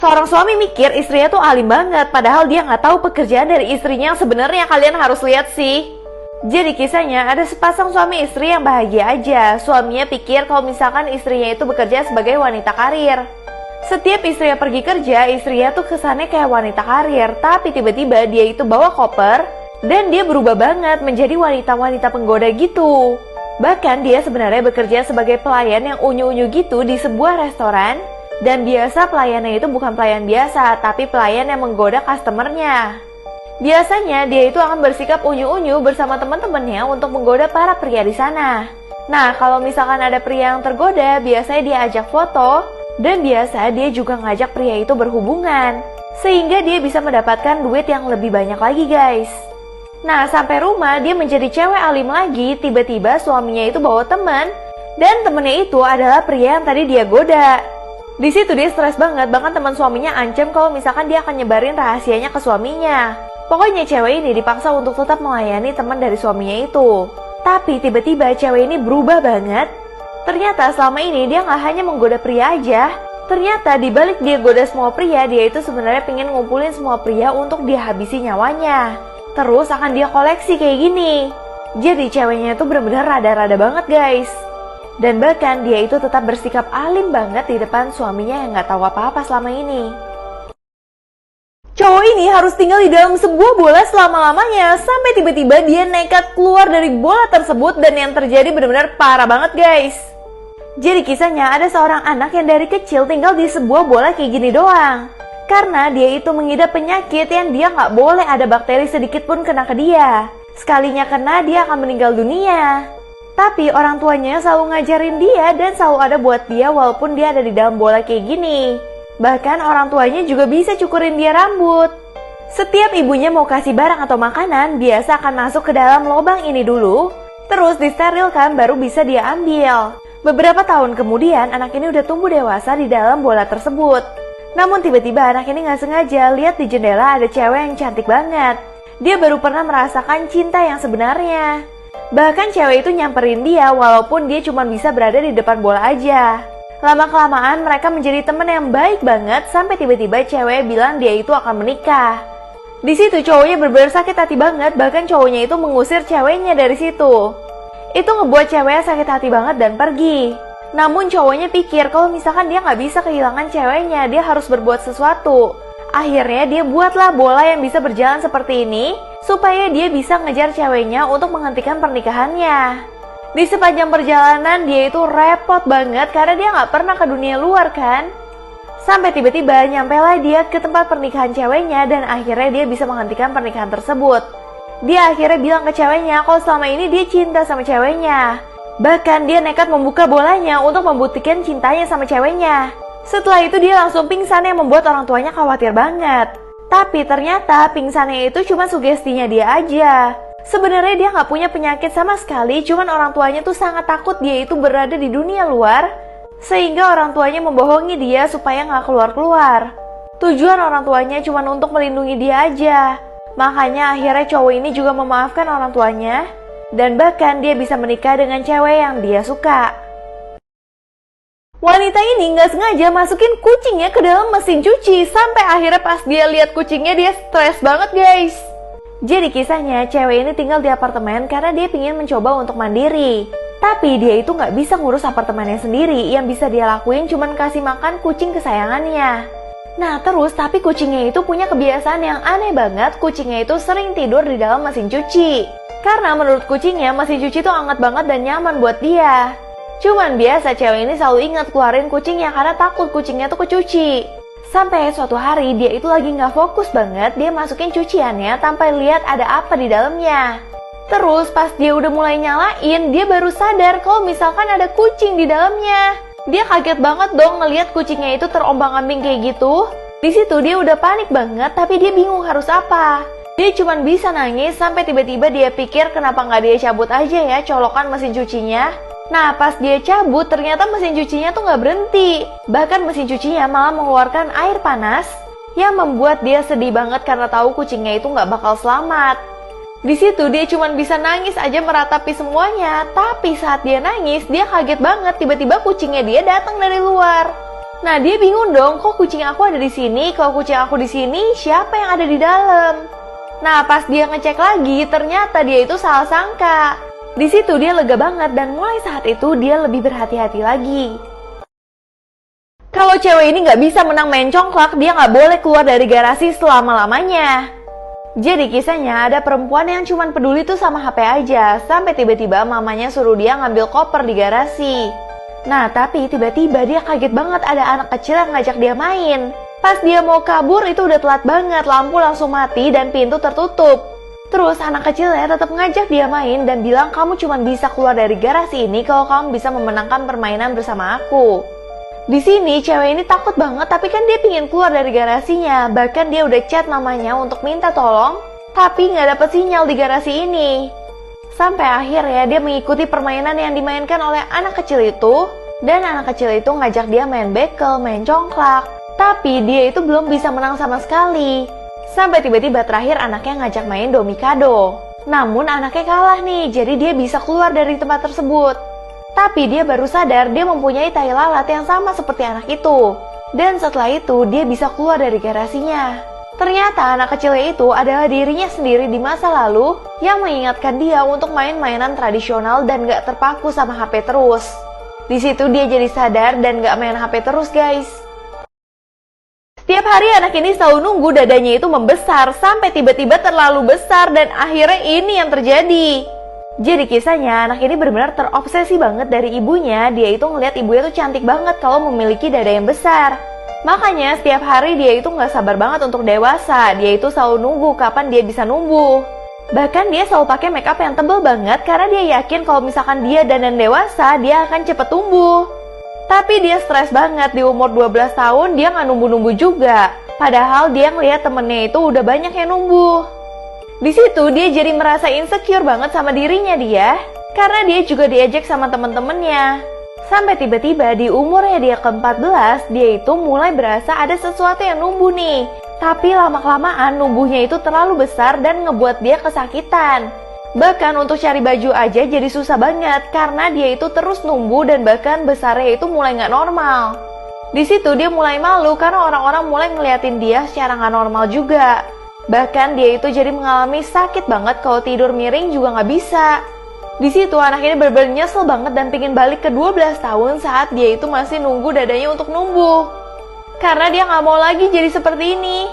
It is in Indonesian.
Seorang suami mikir istrinya tuh alim banget, padahal dia nggak tahu pekerjaan dari istrinya yang sebenarnya. Kalian harus lihat sih. Jadi kisahnya ada sepasang suami istri yang bahagia aja. Suaminya pikir kalau misalkan istrinya itu bekerja sebagai wanita karir. Setiap istrinya pergi kerja, istrinya tuh kesannya kayak wanita karir. Tapi tiba-tiba dia itu bawa koper dan dia berubah banget menjadi wanita-wanita penggoda gitu. Bahkan dia sebenarnya bekerja sebagai pelayan yang unyu-unyu gitu di sebuah restoran. Dan biasa pelayannya itu bukan pelayan biasa, tapi pelayan yang menggoda customernya. Biasanya dia itu akan bersikap unyu-unyu bersama teman-temannya untuk menggoda para pria di sana. Nah, kalau misalkan ada pria yang tergoda, biasanya dia ajak foto, dan biasa dia juga ngajak pria itu berhubungan. Sehingga dia bisa mendapatkan duit yang lebih banyak lagi guys. Nah, sampai rumah dia menjadi cewek alim lagi, tiba-tiba suaminya itu bawa teman, dan temennya itu adalah pria yang tadi dia goda. Di situ dia stres banget, bahkan teman suaminya ancam kalau misalkan dia akan nyebarin rahasianya ke suaminya. Pokoknya cewek ini dipaksa untuk tetap melayani teman dari suaminya itu. Tapi tiba-tiba cewek ini berubah banget. Ternyata selama ini dia nggak hanya menggoda pria aja. Ternyata dibalik dia goda semua pria, dia itu sebenarnya pengen ngumpulin semua pria untuk dia habisi nyawanya. Terus akan dia koleksi kayak gini. Jadi ceweknya itu bener-bener rada-rada banget guys. Dan bahkan dia itu tetap bersikap alim banget di depan suaminya yang gak tahu apa-apa selama ini. Cowok ini harus tinggal di dalam sebuah bola selama-lamanya sampai tiba-tiba dia nekat keluar dari bola tersebut dan yang terjadi benar-benar parah banget guys. Jadi kisahnya ada seorang anak yang dari kecil tinggal di sebuah bola kayak gini doang. Karena dia itu mengidap penyakit yang dia gak boleh ada bakteri sedikit pun kena ke dia. Sekalinya kena dia akan meninggal dunia. Tapi orang tuanya selalu ngajarin dia dan selalu ada buat dia walaupun dia ada di dalam bola kayak gini. Bahkan orang tuanya juga bisa cukurin dia rambut. Setiap ibunya mau kasih barang atau makanan, biasa akan masuk ke dalam lubang ini dulu. Terus disterilkan baru bisa dia ambil. Beberapa tahun kemudian anak ini udah tumbuh dewasa di dalam bola tersebut. Namun tiba-tiba anak ini gak sengaja lihat di jendela ada cewek yang cantik banget. Dia baru pernah merasakan cinta yang sebenarnya. Bahkan cewek itu nyamperin dia walaupun dia cuma bisa berada di depan bola aja. Lama-kelamaan mereka menjadi teman yang baik banget sampai tiba-tiba cewek bilang dia itu akan menikah. Di situ cowoknya bener-bener sakit hati banget, bahkan cowoknya itu mengusir ceweknya dari situ. Itu ngebuat ceweknya sakit hati banget dan pergi. Namun cowoknya pikir kalau misalkan dia nggak bisa kehilangan ceweknya, dia harus berbuat sesuatu. Akhirnya dia buatlah bola yang bisa berjalan seperti ini supaya dia bisa ngejar ceweknya untuk menghentikan pernikahannya. Di sepanjang perjalanan dia itu repot banget karena dia nggak pernah ke dunia luar kan. Sampai tiba-tiba nyampelah dia ke tempat pernikahan ceweknya dan akhirnya dia bisa menghentikan pernikahan tersebut. Dia akhirnya bilang ke ceweknya kalau selama ini dia cinta sama ceweknya. Bahkan dia nekat membuka bolanya untuk membuktikan cintanya sama ceweknya. Setelah itu dia langsung pingsan yang membuat orang tuanya khawatir banget. Tapi ternyata pingsannya itu cuma sugestinya dia aja. Sebenarnya dia nggak punya penyakit sama sekali, cuman orang tuanya tuh sangat takut dia itu berada di dunia luar. Sehingga orang tuanya membohongi dia supaya nggak keluar-keluar. Tujuan orang tuanya cuma untuk melindungi dia aja. Makanya akhirnya cowok ini juga memaafkan orang tuanya. Dan bahkan dia bisa menikah dengan cewek yang dia suka. Wanita ini nggak sengaja masukin kucingnya ke dalam mesin cuci. Sampai akhirnya pas dia lihat kucingnya dia stres banget guys. Jadi kisahnya cewek ini tinggal di apartemen karena dia ingin mencoba untuk mandiri. Tapi dia itu nggak bisa ngurus apartemennya sendiri. Yang bisa dia lakuin cuman kasih makan kucing kesayangannya. Nah terus tapi kucingnya itu punya kebiasaan yang aneh banget. Kucingnya itu sering tidur di dalam mesin cuci. Karena menurut kucingnya mesin cuci itu hangat banget dan nyaman buat dia. Cuman biasa cewek ini selalu ingat keluarin kucingnya karena takut kucingnya tuh kecuci. Sampai suatu hari dia itu lagi gak fokus banget, dia masukin cuciannya tanpa lihat ada apa di dalamnya. Terus pas dia udah mulai nyalain, dia baru sadar kalau misalkan ada kucing di dalamnya. Dia kaget banget dong ngelihat kucingnya itu terombang-ambing kayak gitu. Di situ dia udah panik banget tapi dia bingung harus apa. Dia cuman bisa nangis sampai tiba-tiba dia pikir kenapa gak dia cabut aja ya colokan mesin cucinya. Nah pas dia cabut ternyata mesin cucinya tuh gak berhenti. Bahkan mesin cucinya malah mengeluarkan air panas yang membuat dia sedih banget karena tahu kucingnya itu gak bakal selamat. Di situ dia cuma bisa nangis aja meratapi semuanya. Tapi saat dia nangis dia kaget banget tiba-tiba kucingnya dia datang dari luar. Nah, dia bingung dong, kok kucing aku ada di sini? Kalau kucing aku di sini, siapa yang ada di dalam? Nah, pas dia ngecek lagi, ternyata dia itu salah sangka. Di situ dia lega banget dan mulai saat itu dia lebih berhati-hati lagi. Kalau cewek ini nggak bisa menang main congklak, dia nggak boleh keluar dari garasi selama-lamanya. Jadi kisahnya ada perempuan yang cuma peduli tuh sama HP aja, sampai tiba-tiba mamanya suruh dia ngambil koper di garasi. Nah, tapi tiba-tiba dia kaget banget ada anak kecil yang ngajak dia main. Pas dia mau kabur itu udah telat banget, lampu langsung mati dan pintu tertutup. Terus anak kecilnya tetap ngajak dia main dan bilang kamu cuma bisa keluar dari garasi ini kalau kamu bisa memenangkan permainan bersama aku. Di sini cewek ini takut banget tapi kan dia pingin keluar dari garasinya. Bahkan dia udah chat mamanya untuk minta tolong, tapi nggak dapet sinyal di garasi ini. Sampai akhirnya dia mengikuti permainan yang dimainkan oleh anak kecil itu. Dan anak kecil itu ngajak dia main bekel, main congklak. Tapi dia itu belum bisa menang sama sekali. Sampai tiba-tiba terakhir anaknya ngajak main domikado. Namun anaknya kalah nih, jadi dia bisa keluar dari tempat tersebut. Tapi dia baru sadar dia mempunyai tai lalat yang sama seperti anak itu. Dan setelah itu dia bisa keluar dari garasinya. Ternyata anak kecilnya itu adalah dirinya sendiri di masa lalu yang mengingatkan dia untuk main mainan tradisional dan gak terpaku sama HP terus. Di situ dia jadi sadar dan gak main HP terus guys. Setiap hari anak ini selalu nunggu dadanya itu membesar sampai tiba-tiba terlalu besar dan akhirnya ini yang terjadi. Jadi kisahnya anak ini benar-benar terobsesi banget dari ibunya. Dia itu ngelihat ibunya tuh cantik banget kalau memiliki dada yang besar. Makanya setiap hari dia itu gak sabar banget untuk dewasa. Dia itu selalu nunggu kapan dia bisa numbuh. Bahkan dia selalu pakai make up yang tebal banget karena dia yakin kalau misalkan dia dandan dewasa dia akan cepet tumbuh. Tapi dia stres banget, di umur 12 tahun dia nggak numbuh-numbuh juga. Padahal dia ngelihat temennya itu udah banyak yang numbuh. Di situ dia jadi merasa insecure banget sama dirinya dia. Karena dia juga diejek sama temen-temennya. Sampai tiba-tiba di umurnya dia ke-14, dia itu mulai berasa ada sesuatu yang numbuh nih. Tapi lama-kelamaan numbuhnya itu terlalu besar dan ngebuat dia kesakitan. Bahkan untuk cari baju aja jadi susah banget karena dia itu terus numbuh dan bahkan besarnya itu mulai nggak normal. Di situ dia mulai malu karena orang-orang mulai ngeliatin dia secara nggak normal juga. Bahkan dia itu jadi mengalami sakit banget kalau tidur miring juga nggak bisa. Di situ anak ini bener-bener nyesel banget dan pingin balik ke 12 tahun saat dia itu masih nunggu dadanya untuk numbuh. Karena dia nggak mau lagi jadi seperti ini.